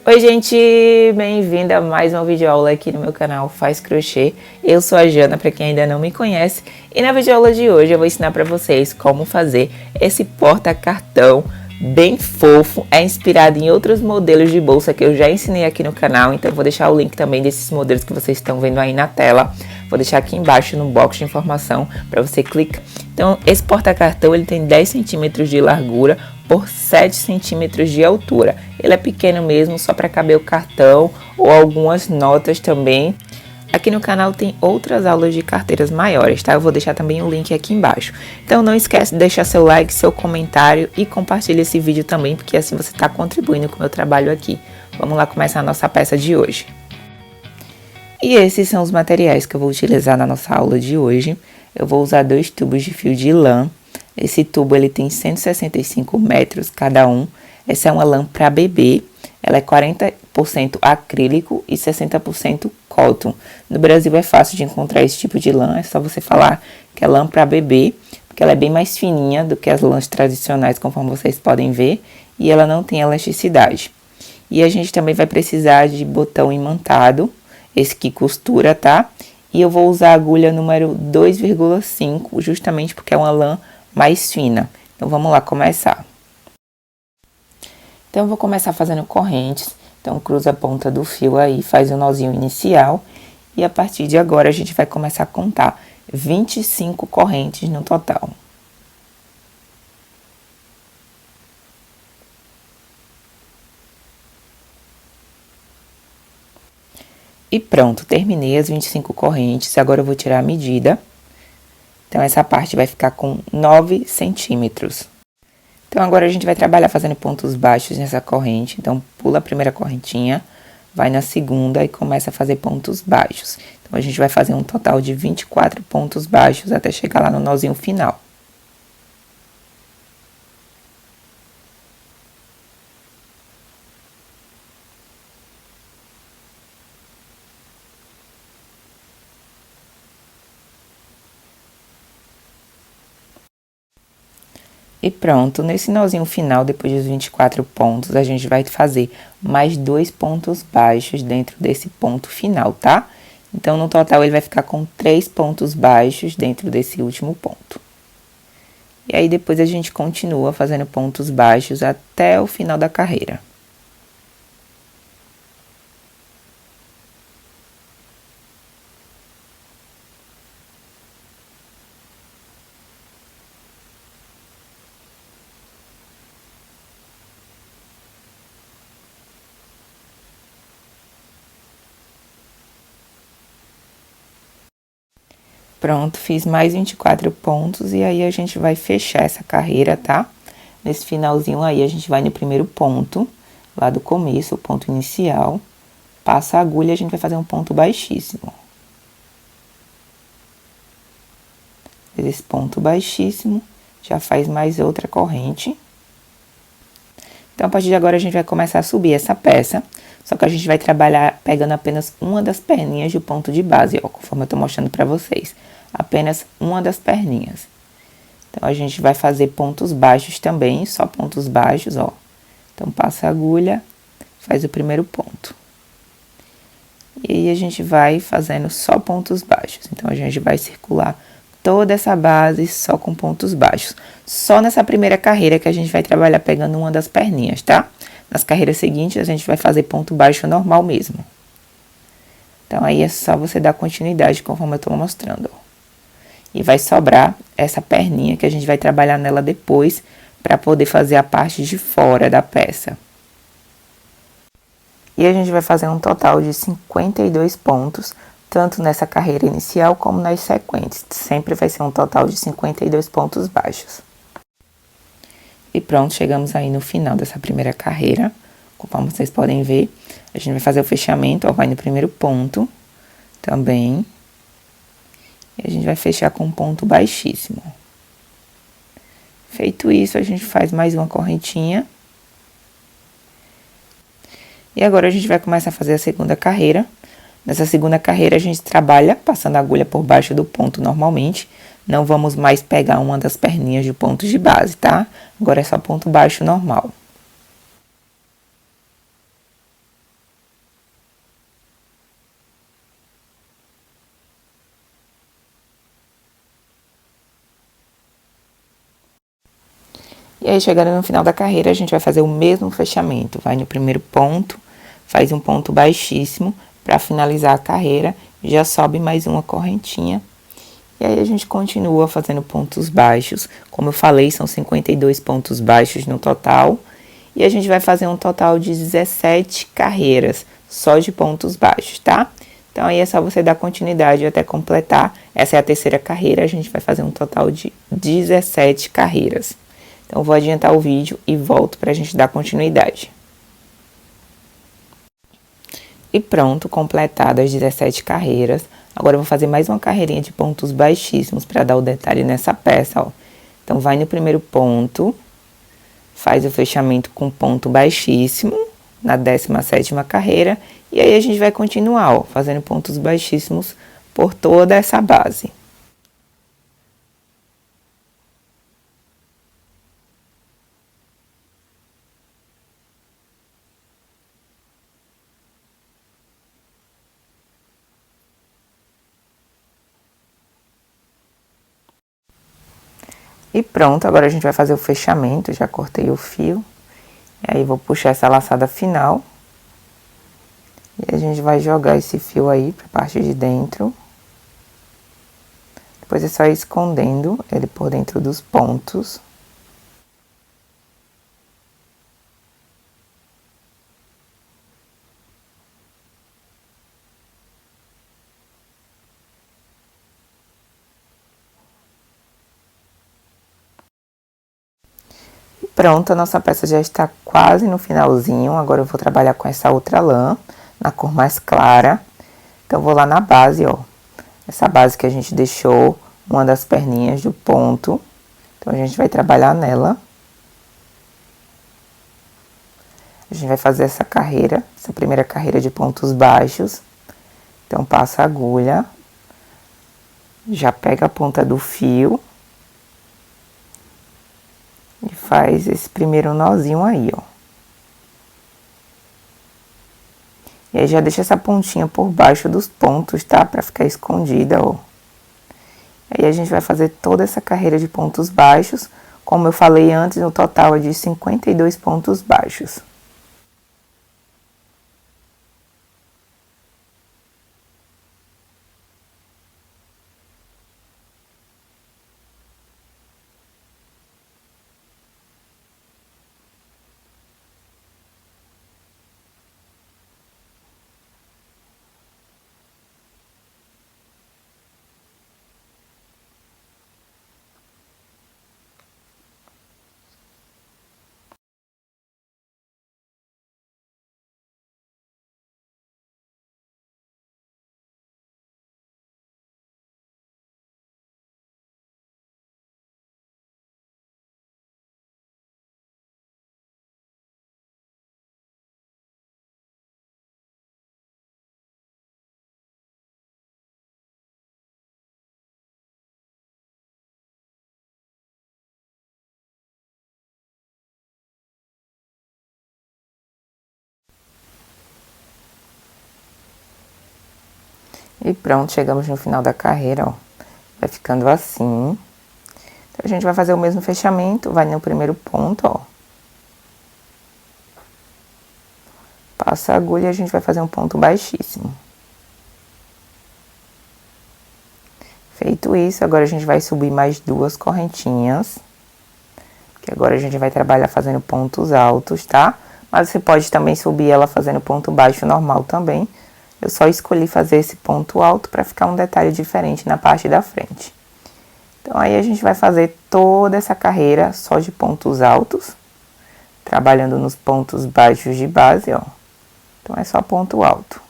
Oi gente, bem-vinda a mais uma videoaula aqui no meu canal Faz Crochê. Eu sou a Jana, para quem ainda não me conhece, e na videoaula de hoje eu vou ensinar para vocês como fazer esse porta-cartão bem fofo. É inspirado em outros modelos de bolsa que eu já ensinei aqui no canal, então eu vou deixar o link também desses modelos que vocês estão vendo aí na tela. Vou deixar aqui embaixo no box de informação para você clicar. Então esse porta-cartão ele tem 10 centímetros de largura por 7 centímetros de altura. Ele é pequeno mesmo, só para caber o cartão ou algumas notas também. Aqui no canal tem outras aulas de carteiras maiores, tá? Eu vou deixar também o link aqui embaixo. Então não esquece de deixar seu like, seu comentário e compartilha esse vídeo também, porque assim você está contribuindo com o meu trabalho aqui. Vamos lá começar a nossa peça de hoje. E esses são os materiais que eu vou utilizar na nossa aula de hoje. Eu vou usar 2 tubos de fio de lã. Esse tubo ele tem 165 metros cada um. Essa é uma lã para bebê. Ela é 40% acrílico e 60% cotton. No Brasil é fácil de encontrar esse tipo de lã. É só você falar que é lã para bebê, porque ela é bem mais fininha do que as lãs tradicionais, conforme vocês podem ver. E ela não tem elasticidade. E a gente também vai precisar de botão imantado, esse que costura, tá? E eu vou usar a agulha número 2,5, justamente porque é uma lã mais fina. Então vamos lá começar. Então eu vou começar fazendo correntes. Então cruza a ponta do fio aí, faz o nozinho inicial. E a partir de agora a gente vai começar a contar 25 correntes no total. E pronto, terminei as 25 correntes. Agora eu vou tirar a medida. Então, essa parte vai ficar com 9 centímetros. Então, agora a gente vai trabalhar fazendo pontos baixos nessa corrente. Então, pula a primeira correntinha, vai na segunda e começa a fazer pontos baixos. Então, a gente vai fazer um total de 24 pontos baixos até chegar lá no nozinho final. E pronto, nesse nozinho final, depois dos 24 pontos, a gente vai fazer mais 2 pontos baixos dentro desse ponto final, tá? Então, no total, ele vai ficar com 3 pontos baixos dentro desse último ponto. E aí, depois a gente continua fazendo pontos baixos até o final da carreira. Pronto, fiz mais 24 pontos e aí a gente vai fechar essa carreira, tá? Nesse finalzinho aí, a gente vai no primeiro ponto, lá do começo, o ponto inicial. Passa a agulha e a gente vai fazer um ponto baixíssimo. Esse ponto baixíssimo, já faz mais outra corrente. Então, a partir de agora, a gente vai começar a subir essa peça. Só que a gente vai trabalhar pegando apenas uma das perninhas do ponto de base, ó, conforme eu tô mostrando pra vocês. Apenas uma das perninhas. Então, a gente vai fazer pontos baixos também, só pontos baixos, ó. Então, passa a agulha, faz o primeiro ponto. E aí, a gente vai fazendo só pontos baixos. Então, a gente vai circular toda essa base só com pontos baixos. Só nessa primeira carreira que a gente vai trabalhar pegando uma das perninhas, tá? Nas carreiras seguintes, a gente vai fazer ponto baixo normal mesmo. Então, aí é só você dar continuidade conforme eu tô mostrando, ó. E vai sobrar essa perninha que a gente vai trabalhar nela depois para poder fazer a parte de fora da peça. E a gente vai fazer um total de 52 pontos, tanto nessa carreira inicial como nas sequentes. Sempre vai ser um total de 52 pontos baixos. E pronto, chegamos aí no final dessa primeira carreira. Conforme vocês podem ver, a gente vai fazer o fechamento, ó, vai no primeiro ponto também. E a gente vai fechar com um ponto baixíssimo. Feito isso, a gente faz mais uma correntinha. E agora a gente vai começar a fazer a segunda carreira. Nessa segunda carreira, a gente trabalha passando a agulha por baixo do ponto normalmente. Não vamos mais pegar uma das perninhas de ponto de base, tá? Agora é só ponto baixo normal. E aí, chegando no final da carreira, a gente vai fazer o mesmo fechamento. Vai no primeiro ponto, faz um ponto baixíssimo para finalizar a carreira, já sobe mais uma correntinha. E aí, a gente continua fazendo pontos baixos. Como eu falei, são 52 pontos baixos no total. E a gente vai fazer um total de 17 carreiras, só de pontos baixos, tá? Então, aí é só você dar continuidade até completar. Essa é a terceira carreira, a gente vai fazer um total de 17 carreiras. Então, eu vou adiantar o vídeo e volto para a gente dar continuidade. E pronto, completadas as 17 carreiras. Agora, eu vou fazer mais uma carreirinha de pontos baixíssimos para dar o detalhe nessa peça, ó. Então, vai no primeiro ponto, faz o fechamento com ponto baixíssimo na 17ª carreira. E aí, a gente vai continuar, ó, fazendo pontos baixíssimos por toda essa base. E pronto, agora a gente vai fazer o fechamento, já cortei o fio. E aí, vou puxar essa laçada final. E a gente vai jogar esse fio aí pra parte de dentro. Depois é só ir escondendo ele por dentro dos pontos. Pronto, a nossa peça já está quase no finalzinho. Agora eu vou trabalhar com essa outra lã, na cor mais clara. Então, vou lá na base, ó. Essa base que a gente deixou, uma das perninhas do ponto. Então, a gente vai trabalhar nela. A gente vai fazer essa carreira, essa primeira carreira de pontos baixos. Então, passa a agulha. Já pega a ponta do fio. E faz esse primeiro nozinho aí, ó. E aí, já deixa essa pontinha por baixo dos pontos, tá? Pra ficar escondida, ó. Aí, a gente vai fazer toda essa carreira de pontos baixos. Como eu falei antes, no total é de 52 pontos baixos. E pronto, chegamos no final da carreira, ó. Vai ficando assim. Então, a gente vai fazer o mesmo fechamento, vai no primeiro ponto, ó. Passa a agulha e a gente vai fazer um ponto baixíssimo. Feito isso, agora a gente vai subir mais duas correntinhas. Que agora a gente vai trabalhar fazendo pontos altos, tá? Mas você pode também subir ela fazendo ponto baixo normal também. Eu só escolhi fazer esse ponto alto para ficar um detalhe diferente na parte da frente. Então, aí a gente vai fazer toda essa carreira só de pontos altos, trabalhando nos pontos baixos de base, ó. Então, é só ponto alto.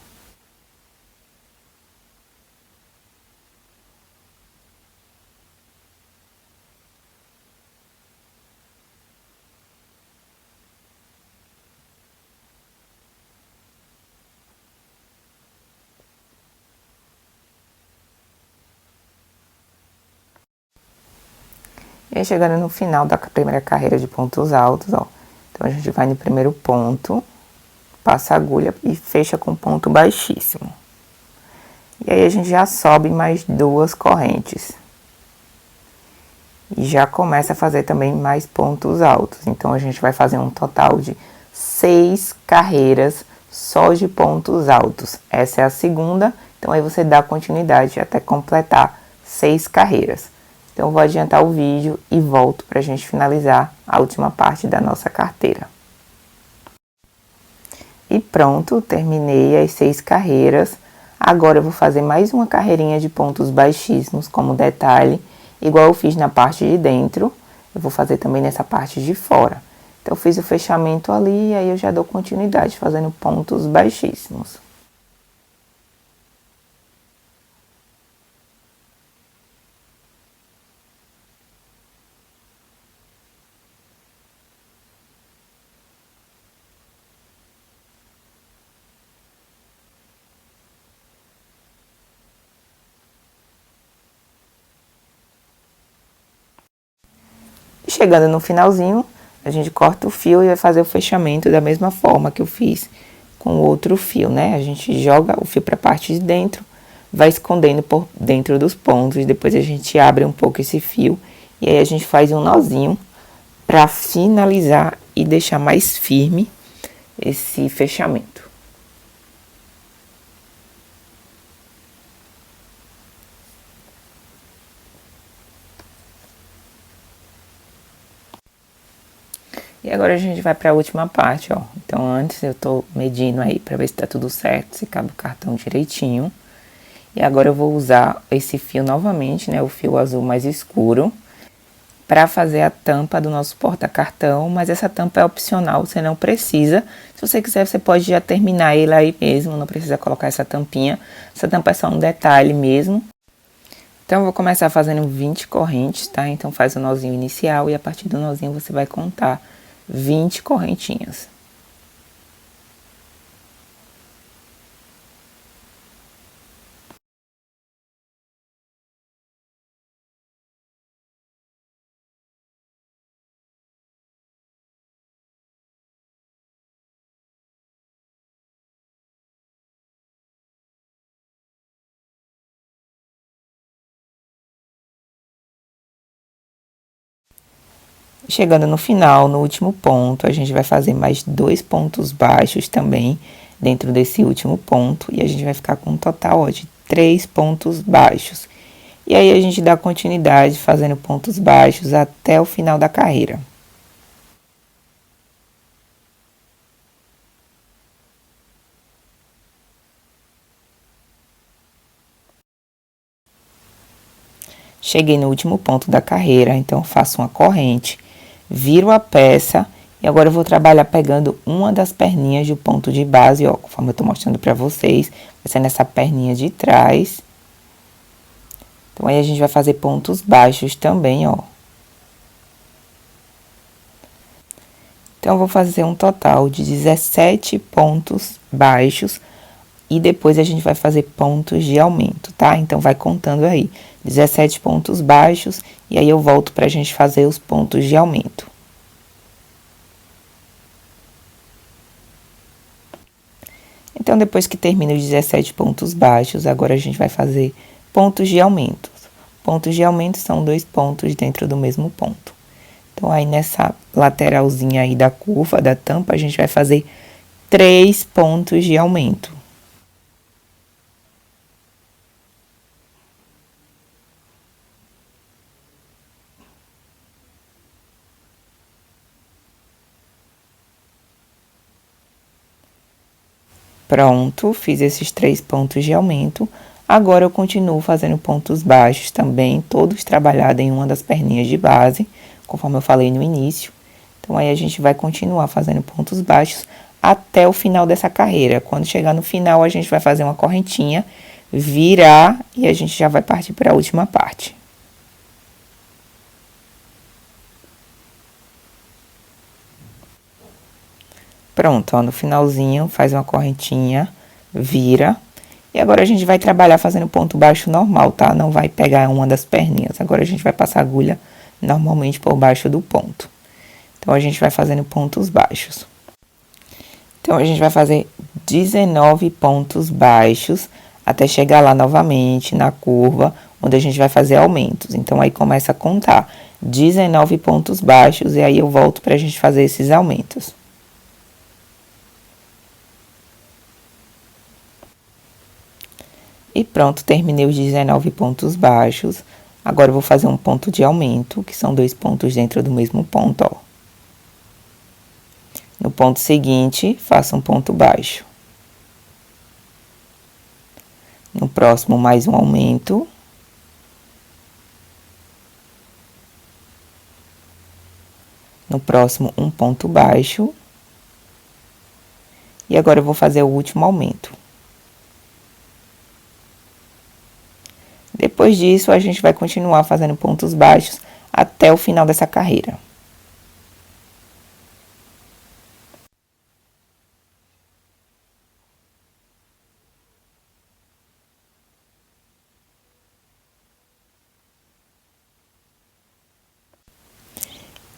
E aí, chegando no final da primeira carreira de pontos altos, ó. Então, a gente vai no primeiro ponto, passa a agulha e fecha com ponto baixíssimo. E aí, a gente já sobe mais duas correntes. E já começa a fazer também mais pontos altos. Então, a gente vai fazer um total de 6 carreiras só de pontos altos. Essa é a segunda, então aí você dá continuidade até completar 6 carreiras. Então, eu vou adiantar o vídeo e volto para a gente finalizar a última parte da nossa carteira. E pronto, terminei as 6 carreiras. Agora eu vou fazer mais uma carreirinha de pontos baixíssimos como detalhe, igual eu fiz na parte de dentro, eu vou fazer também nessa parte de fora. Então, eu fiz o fechamento ali e aí eu já dou continuidade fazendo pontos baixíssimos. Chegando no finalzinho, a gente corta o fio e vai fazer o fechamento da mesma forma que eu fiz com o outro fio, né? A gente joga o fio para a parte de dentro, vai escondendo por dentro dos pontos, depois a gente abre um pouco esse fio e aí a gente faz um nozinho para finalizar e deixar mais firme esse fechamento. E agora a gente vai para a última parte, ó. Então, antes eu tô medindo aí para ver se tá tudo certo, se cabe o cartão direitinho. E agora eu vou usar esse fio novamente, né, o fio azul mais escuro, para fazer a tampa do nosso porta-cartão, mas essa tampa é opcional, você não precisa. Se você quiser, você pode já terminar ele aí mesmo, não precisa colocar essa tampinha. Essa tampa é só um detalhe mesmo. Então, eu vou começar fazendo 20 correntes, tá? Então, faz o nozinho inicial e a partir do nozinho você vai contar 20 correntinhas. Chegando no final, no último ponto, a gente vai fazer mais 2 pontos baixos também dentro desse último ponto. E a gente vai ficar com um total, ó, de 3 pontos baixos. E aí, a gente dá continuidade fazendo pontos baixos até o final da carreira. Cheguei no último ponto da carreira, então faço uma corrente, viro a peça e agora eu vou trabalhar pegando uma das perninhas do ponto de base, ó, conforme eu tô mostrando pra vocês, vai ser nessa perninha de trás. Então, aí a gente vai fazer pontos baixos também, ó. Então, eu vou fazer um total de 17 pontos baixos e depois a gente vai fazer pontos de aumento, tá? Então, vai contando aí, 17 pontos baixos e aí eu volto pra gente fazer os pontos de aumento. Então, depois que termina os 17 pontos baixos, agora a gente vai fazer pontos de aumento. Pontos de aumento são 2 pontos dentro do mesmo ponto. Então, aí nessa lateralzinha aí da curva, da tampa, a gente vai fazer 3 pontos de aumento. Pronto, fiz esses 3 pontos de aumento. Agora, eu continuo fazendo pontos baixos também, todos trabalhados em uma das perninhas de base, conforme eu falei no início. Então, aí a gente vai continuar fazendo pontos baixos até o final dessa carreira. Quando chegar no final, a gente vai fazer uma correntinha, virar e a gente já vai partir para a última parte. Pronto, ó, no finalzinho, faz uma correntinha, vira. E agora a gente vai trabalhar fazendo ponto baixo normal, tá? Não vai pegar uma das perninhas. Agora a gente vai passar a agulha normalmente por baixo do ponto. Então, a gente vai fazendo pontos baixos. Então, a gente vai fazer 19 pontos baixos até chegar lá novamente na curva, onde a gente vai fazer aumentos. Então, aí começa a contar 19 pontos baixos, e aí eu volto pra gente fazer esses aumentos. E pronto, terminei os 19 pontos baixos. Agora eu vou fazer um ponto de aumento, que são 2 pontos dentro do mesmo ponto, ó. No ponto seguinte, faço um ponto baixo. No próximo, mais um aumento. No próximo, um ponto baixo. E agora eu vou fazer o último aumento. Depois disso, a gente vai continuar fazendo pontos baixos até o final dessa carreira.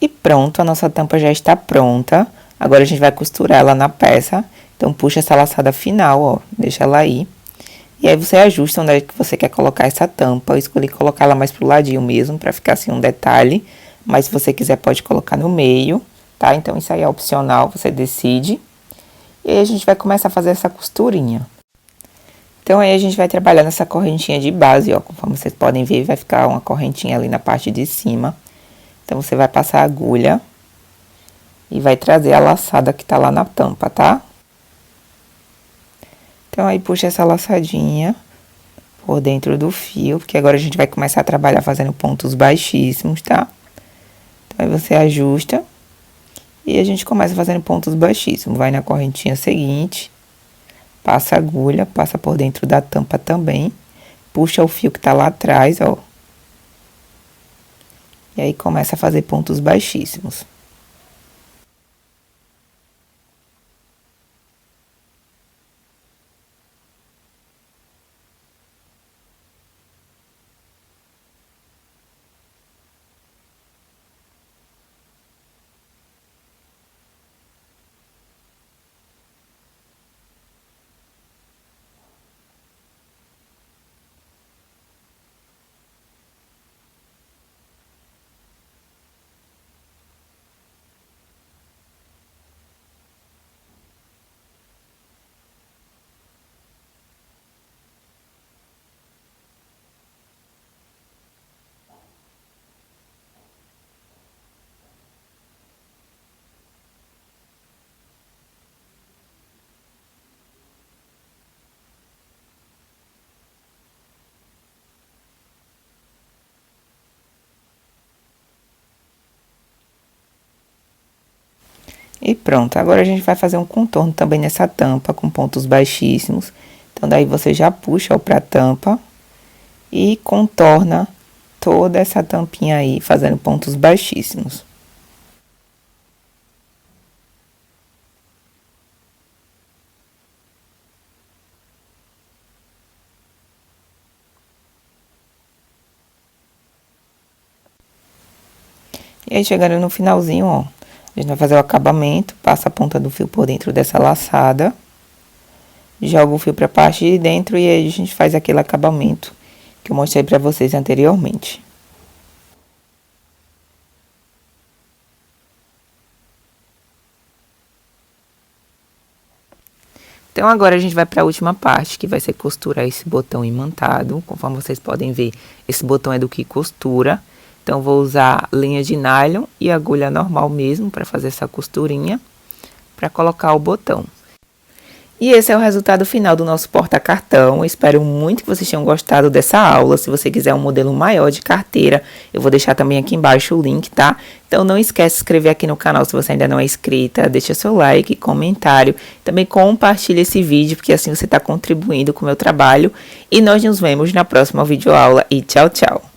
E pronto, a nossa tampa já está pronta. Agora a gente vai costurar ela na peça. Então, puxa essa laçada final, ó, deixa ela aí. E aí, você ajusta onde é que você quer colocar essa tampa. Eu escolhi colocar ela mais pro ladinho mesmo, pra ficar assim um detalhe. Mas se você quiser, pode colocar no meio, tá? Então, isso aí é opcional, você decide. E aí, a gente vai começar a fazer essa costurinha. Então, aí a gente vai trabalhar nessa correntinha de base, ó. Conforme vocês podem ver, vai ficar uma correntinha ali na parte de cima. Então, você vai passar a agulha e vai trazer a laçada que tá lá na tampa, tá? Então, aí puxa essa laçadinha por dentro do fio, porque agora a gente vai começar a trabalhar fazendo pontos baixíssimos, tá? Então, aí você ajusta e a gente começa fazendo pontos baixíssimos. Vai na correntinha seguinte, passa a agulha, passa por dentro da tampa também, puxa o fio que tá lá atrás, ó. E aí, começa a fazer pontos baixíssimos. E pronto, agora a gente vai fazer um contorno também nessa tampa, com pontos baixíssimos. Então, daí você já puxa pra tampa e contorna toda essa tampinha aí, fazendo pontos baixíssimos. E aí, chegando no finalzinho, ó, a gente vai fazer o acabamento, passa a ponta do fio por dentro dessa laçada, joga o fio pra parte de dentro e aí a gente faz aquele acabamento que eu mostrei pra vocês anteriormente. Então, agora a gente vai para a última parte, que vai ser costurar esse botão imantado. Conforme vocês podem ver, esse botão é do que costura. Então, vou usar linha de nylon e agulha normal mesmo para fazer essa costurinha, para colocar o botão. E esse é o resultado final do nosso porta-cartão. Espero muito que vocês tenham gostado dessa aula. Se você quiser um modelo maior de carteira, eu vou deixar também aqui embaixo o link, tá? Então, não esquece de se inscrever aqui no canal se você ainda não é inscrita. Deixa seu like, comentário. Também compartilhe esse vídeo, porque assim você está contribuindo com o meu trabalho. E nós nos vemos na próxima videoaula. E tchau, tchau!